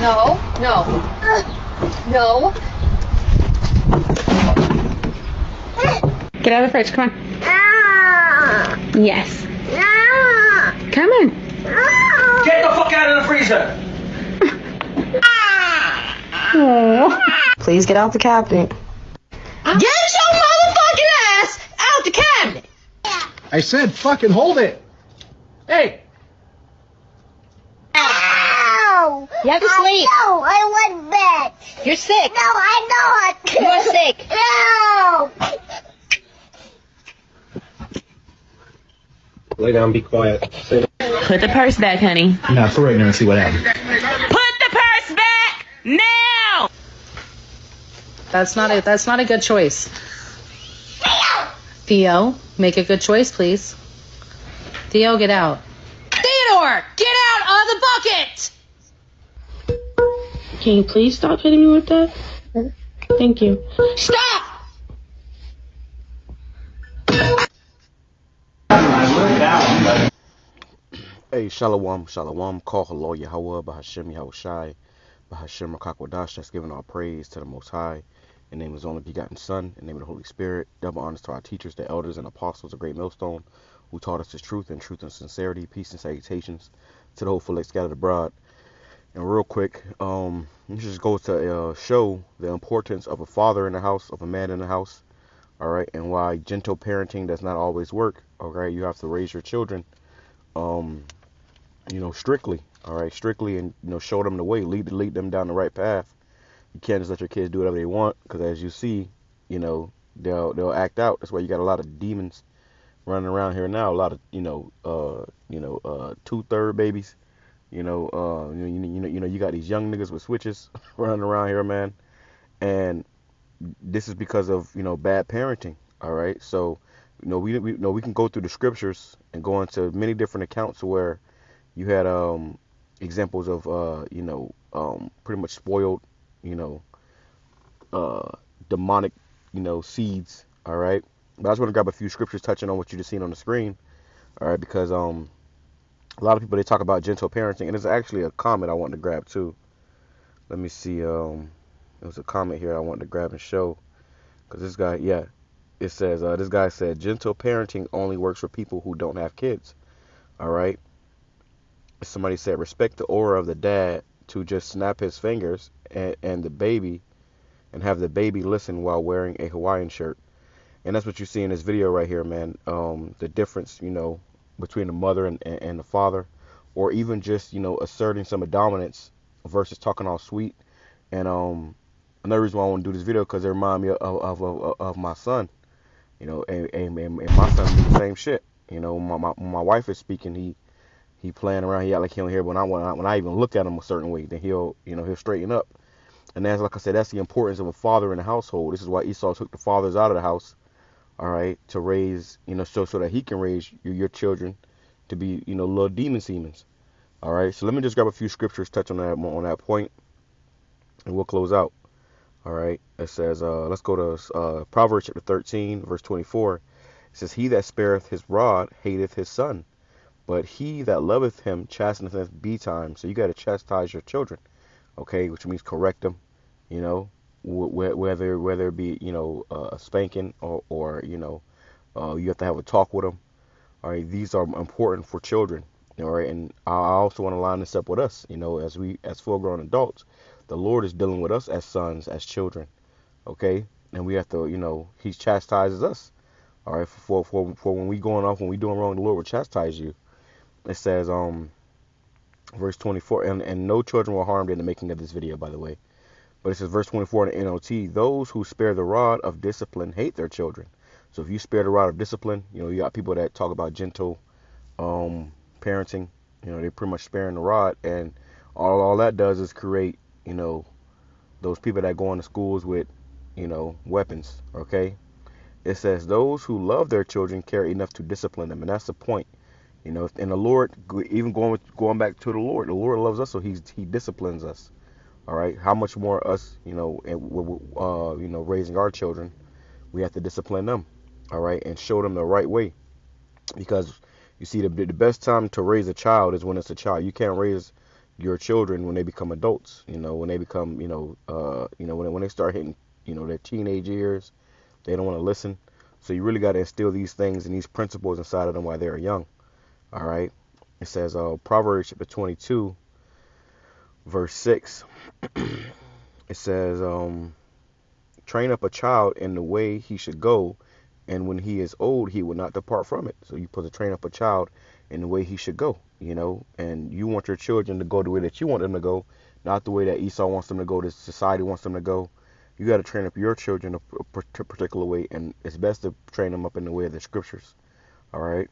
No, no, no. Get out of the fridge, come on. Yes. Come on. Get the fuck out of the freezer! Please get out the cabinet. Get your motherfucking ass out the cabinet! I said fucking hold it. Hey! Ow! You have to sleep. No, I want bed. You're sick. No, I'm not. You're sick. No. Lay down, be quiet. Put the purse back, honey. Now throw it in there and see what happens. Put the purse back now! That's not a good choice. Theo, make a good choice, please. Theo, get out. Theodore, get out of the bucket! Can you please stop hitting me with that? Thank you. Stop! Hey, shalom, shalom, call HALAL, YAHAWAH, BAHASHAM, YAHWASHI, BAHASHAM, QADASH, that's giving our praise to the Most High, in the name of His only begotten Son, in the name of the Holy Spirit. Double honors to our teachers, the elders, and apostles of Great Millstone, who taught us His truth and sincerity, peace and salutations to the hopeful scattered abroad. And real quick, this just goes to show the importance of a father in the house, of a man in the house, all right, and why gentle parenting does not always work. Okay, you have to raise your children, strictly, all right, strictly, and show them the way, lead them down the right path. You can't just let your kids do whatever they want, because as you see, they'll act out. That's why you got a lot of demons running around here now. A lot of 2/3 babies. You got these young niggas with switches running around here, man, and this is because of bad parenting. All right, so we can go through the scriptures and go into many different accounts where you had examples of pretty much spoiled demonic seeds. All right, but I just want to grab a few scriptures touching on what you just seen on the screen. All right, because a lot of people, they talk about gentle parenting, and there's actually a comment I wanted to grab too. Let me see. There was a comment here I wanted to grab and show, because this guy, it says this guy said gentle parenting only works for people who don't have kids. All right. Somebody said respect the aura of the dad to just snap his fingers and the baby, and have the baby listen while wearing a Hawaiian shirt. And that's what you see in this video right here, man. The difference, between the mother and the father, or even just asserting some dominance versus talking all sweet. And another reason why I want to do this video, because it reminds me of my son, and my son do the same shit. My wife is speaking, he playing around, he act like he don't hear, but when I even look at him a certain way, then he'll straighten up. And that's, like I said, that's the importance of a father in the household. This is why Esau took the fathers out of the house, all right, to raise, so that he can raise your children to be, little demon seemens. All right, so let me just grab a few scriptures, touch on that point, and we'll close out. All right, it says, let's go to Proverbs chapter 13, verse 24. It says, he that spareth his rod hateth his son, but he that loveth him chasteneth betimes. So you got to chastise your children, okay, which means correct them, whether it be a spanking or you have to have a talk with them. All right, these are important for children. All right, and I also want to line this up with us. As full-grown adults, the Lord is dealing with us as sons, as children. Okay, and we have to, He chastises us. All right, for when we going off, when we doing wrong, the Lord will chastise you. It says, verse 24, and no children were harmed in the making of this video, by the way. But it says, verse 24 in the NLT, those who spare the rod of discipline hate their children. So if you spare the rod of discipline, you got people that talk about gentle parenting. They're pretty much sparing the rod, and all that does is create, those people that go into schools with, weapons. Okay. It says those who love their children care enough to discipline them, and that's the point. And the Lord, even going back to the Lord loves us, so He disciplines us. All right, how much more us, raising our children, we have to discipline them. All right, and show them the right way, because you see, the best time to raise a child is when it's a child. You can't raise your children when they become adults. When they become, when they start hitting, their teenage years, they don't want to listen. So you really got to instill these things and these principles inside of them while they're young. All right. It says, Proverbs chapter 22, verse 6. It says, train up a child in the way he should go, and when he is old, he will not depart from it. So you put to train up a child in the way he should go, and you want your children to go the way that you want them to go, not the way that Esau wants them to go, that society wants them to go. You got to train up your children a particular way, and it's best to train them up in the way of the scriptures. All right.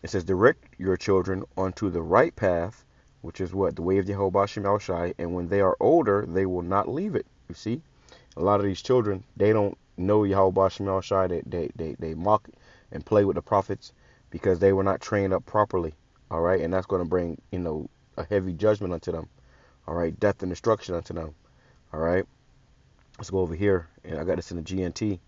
It says, direct your children onto the right path, which is what? The way of YAHAWASHI, and when they are older, they will not leave it. You see? A lot of these children, they don't know YAHAWASHI. They mock and play with the prophets because they were not trained up properly. All right? And that's going to bring, a heavy judgment unto them. All right? Death and destruction unto them. All right? Let's go over here. And I got this in the GNT.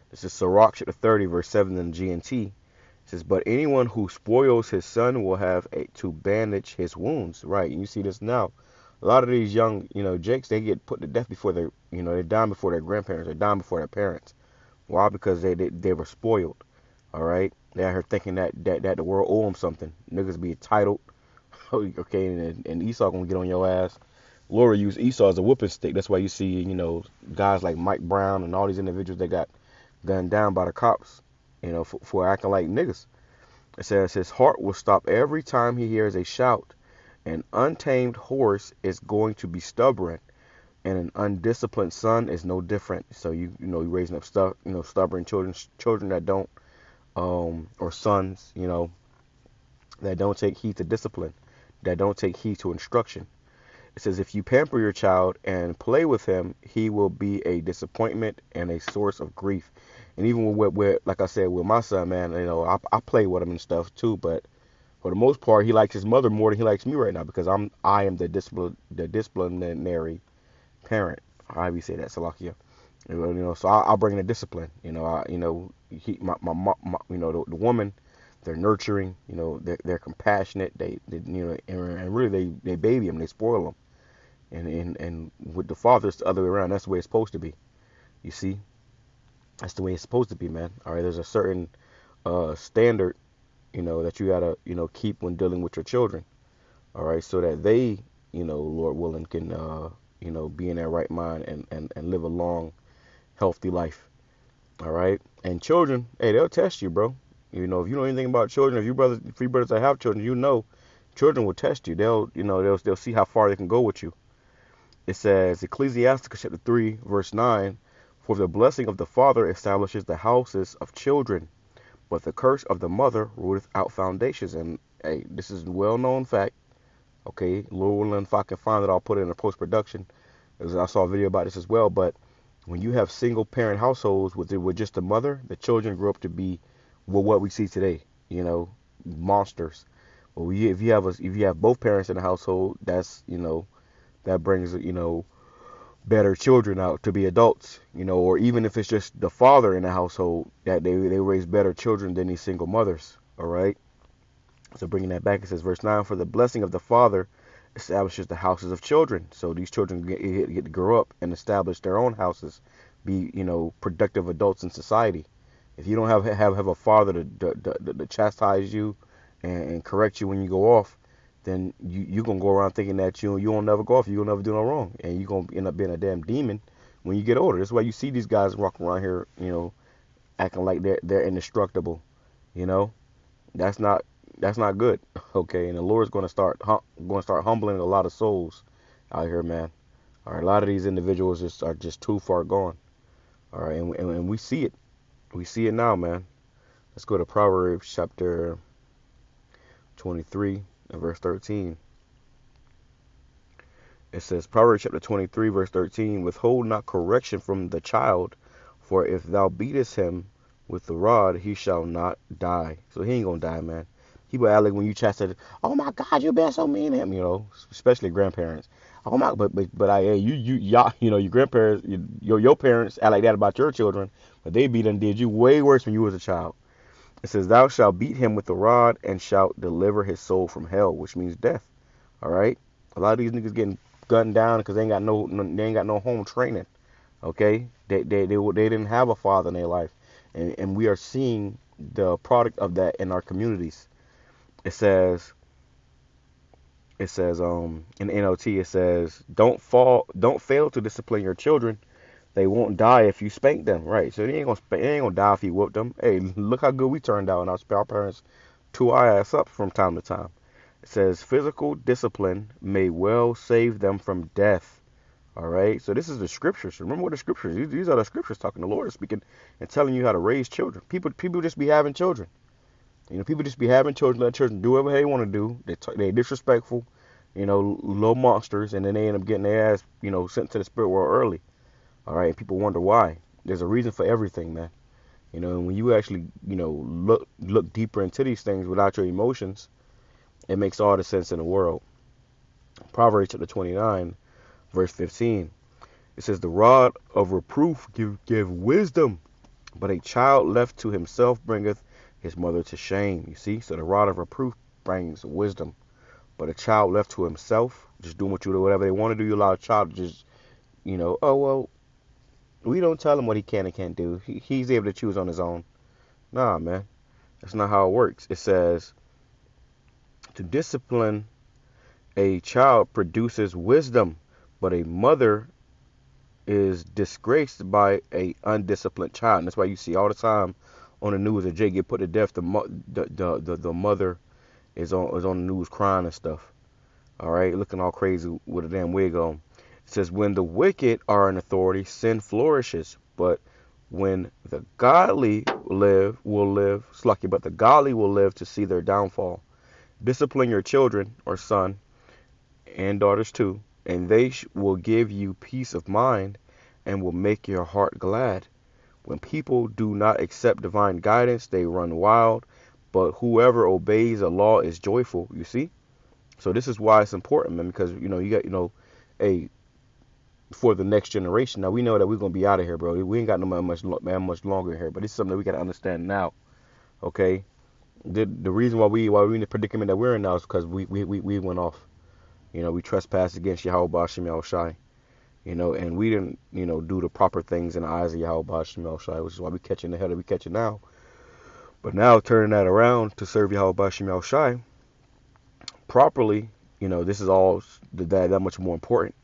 This is Sirach chapter 30, verse 7 in the GNT. It says, but anyone who spoils his son will have to bandage his wounds. Right. And you see this now. A lot of these young, jakes, they get put to death before they're dying before their grandparents. They're dying before their parents. Why? Because they were spoiled. All right. They're out here thinking that the world owe them something. Niggas be entitled. Okay. And Esau going to get on your ass. Laura used Esau as a whooping stick. That's why you see, guys like Mike Brown and all these individuals that got gunned down by the cops. For acting like niggas. It says his heart will stop every time he hears a shout. An untamed horse is going to be stubborn, and an undisciplined son is no different. So you're raising up stubborn children that don't, or sons, that don't take heed to discipline, that don't take heed to instruction. It says if you pamper your child and play with him, he will be a disappointment and a source of grief. And even with like I said, with my son, man, I play with him and stuff too. But for the most part, he likes his mother more than he likes me right now because I am the disciplinary parent. How do you say that, Salakia? So I'll bring the discipline. The woman, they're nurturing. They're compassionate. And really they baby him, they spoil him. And with the father, it's the other way around. That's the way it's supposed to be. You see. That's the way it's supposed to be, man. All right, there's a certain standard, that you gotta, keep when dealing with your children. All right, so that they, Lord willing, can, be in their right mind and live a long, healthy life. All right, and children, hey, they'll test you, bro. If you know anything about children, if you brothers that have children, children will test you. They'll see how far they can go with you. It says Ecclesiasticus chapter 3, verse 9. For the blessing of the father establishes the houses of children, but the curse of the mother rooteth out foundations. And hey, this is a well-known fact. Okay, Lord willing, if I can find it, I'll put it in a post-production. I saw a video about this as well. But when you have single-parent households with just the mother, the children grow up to be what we see today. Monsters. But if you have both parents in the household, that's that brings better children out to be adults, or even if it's just the father in the household, that they raise better children than these single mothers. All right. So bringing that back, it says verse 9, for the blessing of the father establishes the houses of children. So these children get to grow up and establish their own houses, be productive adults in society. If you don't have a father to chastise you and correct you when you go off, then you gonna go around thinking that you won't never go off, you'll never do no wrong, and you're gonna end up being a damn demon when you get older. That's why you see these guys walking around here, acting like they're indestructible. That's not good. Okay, and the Lord's gonna start humbling a lot of souls out here, man. All right, a lot of these individuals are just too far gone. All right, and we see it. We see it now, man. Let's go to Proverbs chapter 23. In verse 13, it says, Proverbs chapter 23, verse 13, withhold not correction from the child, for if thou beatest him with the rod, he shall not die. So he ain't gonna die, man. He will act like when you chastise, oh my God, you been so mean to him, especially grandparents. Oh my, but y'all, your grandparents, your parents act like that about your children, but they did you way worse when you was a child. It says, thou shalt beat him with the rod and shalt deliver his soul from hell, which means death. All right. A lot of these niggas getting gunned down because they ain't got no home training. Okay, they didn't have a father in their life, and we are seeing the product of that in our communities. It says in NLT, it says don't fail to discipline your children. They won't die if you spank them, right? So they ain't gonna die if you whoop them. Hey, look how good we turned out, and our parents tore our ass up from time to time. It says physical discipline may well save them from death. All right, so this is the scriptures. Remember what the scriptures. These are the scriptures talking. The Lord is speaking and telling you how to raise children. People just be having children. People just be having children. Let children do whatever they want to do. They disrespectful. Little monsters, and then they end up getting their ass, sent to the spirit world early. All right, and people wonder why. There's a reason for everything, man. And when you actually, look deeper into these things without your emotions, it makes all the sense in the world. Proverbs chapter 29. Verse 15, it says, the rod of reproof give wisdom, but a child left to himself bringeth his mother to shame. You see, so the rod of reproof brings wisdom, but a child left to himself, just doing whatever they want to do, you allow a child to just, oh, well, we don't tell him what he can and can't do. He's able to choose on his own. Nah, man, that's not how it works. It says, to discipline a child produces wisdom, but a mother is disgraced by a undisciplined child. And that's why you see all the time on the news that Jay get put to death. The mother is on the news crying and stuff. All right, looking all crazy with a damn wig on. It says, when the wicked are in authority, sin flourishes. But when the godly will live, slucky, but the godly will live to see their downfall. Discipline your children, or son, and daughters too, and they will give you peace of mind and will make your heart glad. When people do not accept divine guidance, they run wild, but whoever obeys the law is joyful. You see? So this is why it's important, man, because, you got, for the next generation. Now, we know that we're going to be out of here, bro. We ain't got much longer here, but it's something that we got to understand now, okay? The reason why we're in the predicament that we're in now is because we went off. We trespassed against YAHAWASHI, and we didn't, do the proper things in the eyes of YAHAWASHI, which is why we catching the hell that we catching now. But now turning that around to serve YAHAWASHI properly, this is all that much more important.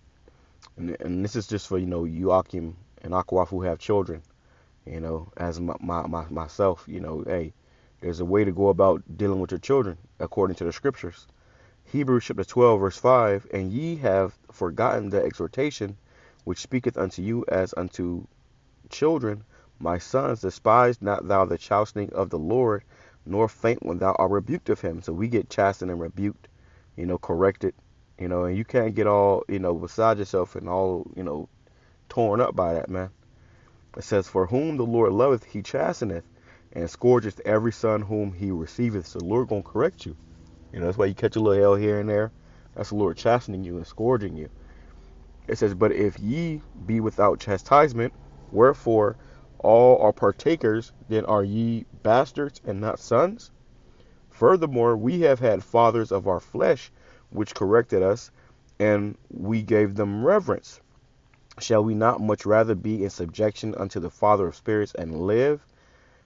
And this is just for, Joachim and Aquaf who have children, as myself, hey, there's a way to go about dealing with your children according to the scriptures. Hebrews chapter 12, verse 5, and ye have forgotten the exhortation which speaketh unto you as unto children. My sons, despise not thou the chastening of the Lord, nor faint when thou art rebuked of him. So we get chastened and rebuked, corrected, and you can't get all, beside yourself and all, torn up by that, man. It says, for whom the Lord loveth, he chasteneth, and scourgeth every son whom he receiveth. So the Lord gonna correct you. That's why you catch a little hell here and there. That's the Lord chastening you and scourging you. It says, but if ye be without chastisement, wherefore all are partakers, then are ye bastards and not sons? Furthermore, we have had fathers of our flesh, which corrected us, and we gave them reverence. Shall we not much rather be in subjection unto the Father of spirits and live?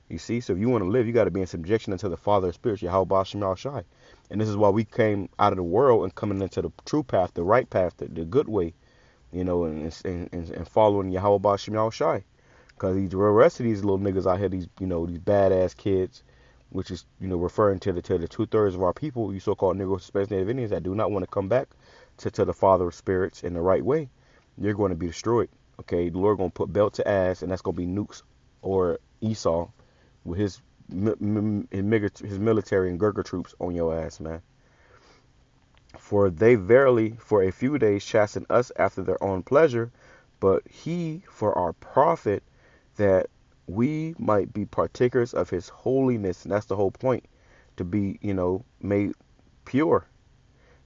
You see, so if you want to live, you got to be in subjection unto the Father of spirits, YAHAWASHI. And this is why we came out of the world and coming into the true path, the right path, the good way, and following YAHAWASHI. Because the rest of these little niggas out here, these badass kids, which is referring to the 2/3 of our people, you so-called Negroes, Hispanics, Native Indians, that do not want to come back to the Father of spirits in the right way, you're going to be destroyed. Okay, the Lord going to put belt to ass, and that's going to be Nukes or Esau with his military and Gurkha troops on your ass, man. For they verily for a few days chasten us after their own pleasure, but he for our profit, that we might be partakers of his holiness. And that's the whole point, to be, made pure.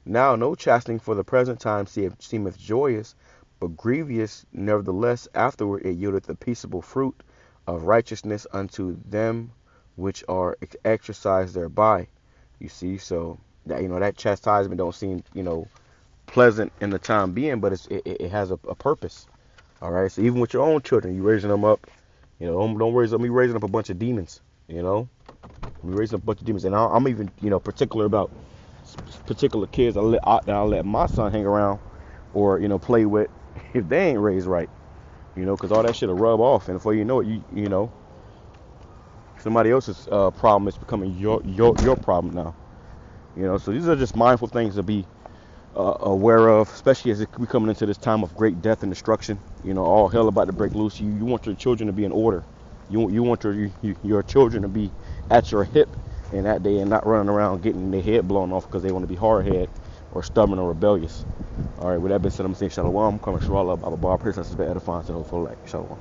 Now no chastening for the present time seemeth joyous, but grievous. Nevertheless afterward it yieldeth the peaceable fruit of righteousness unto them which are exercised thereby. You see, so that that chastisement don't seem pleasant in the time being, but it has a purpose. All right. So even with your own children, you raising them up. You know, don't raise me raising up a bunch of demons. You know, we raising up a bunch of demons, and I'm even particular about particular kids that I'll let my son hang around or play with if they ain't raised right. Because all that shit'll rub off, and before you know it, you know somebody else's problem is becoming your problem now. So these are just mindful things to be aware of, especially as we coming into this time of great death and destruction. All hell about to break loose. You want your children to be in order. You want your children to be at your hip in that day and not running around getting their head blown off because they want to be hard-headed or stubborn or rebellious. All right, with that being said, I'm saying Shalom. I'm coming Shalom. I'm a bar princess, edifying to the full light. Shalom.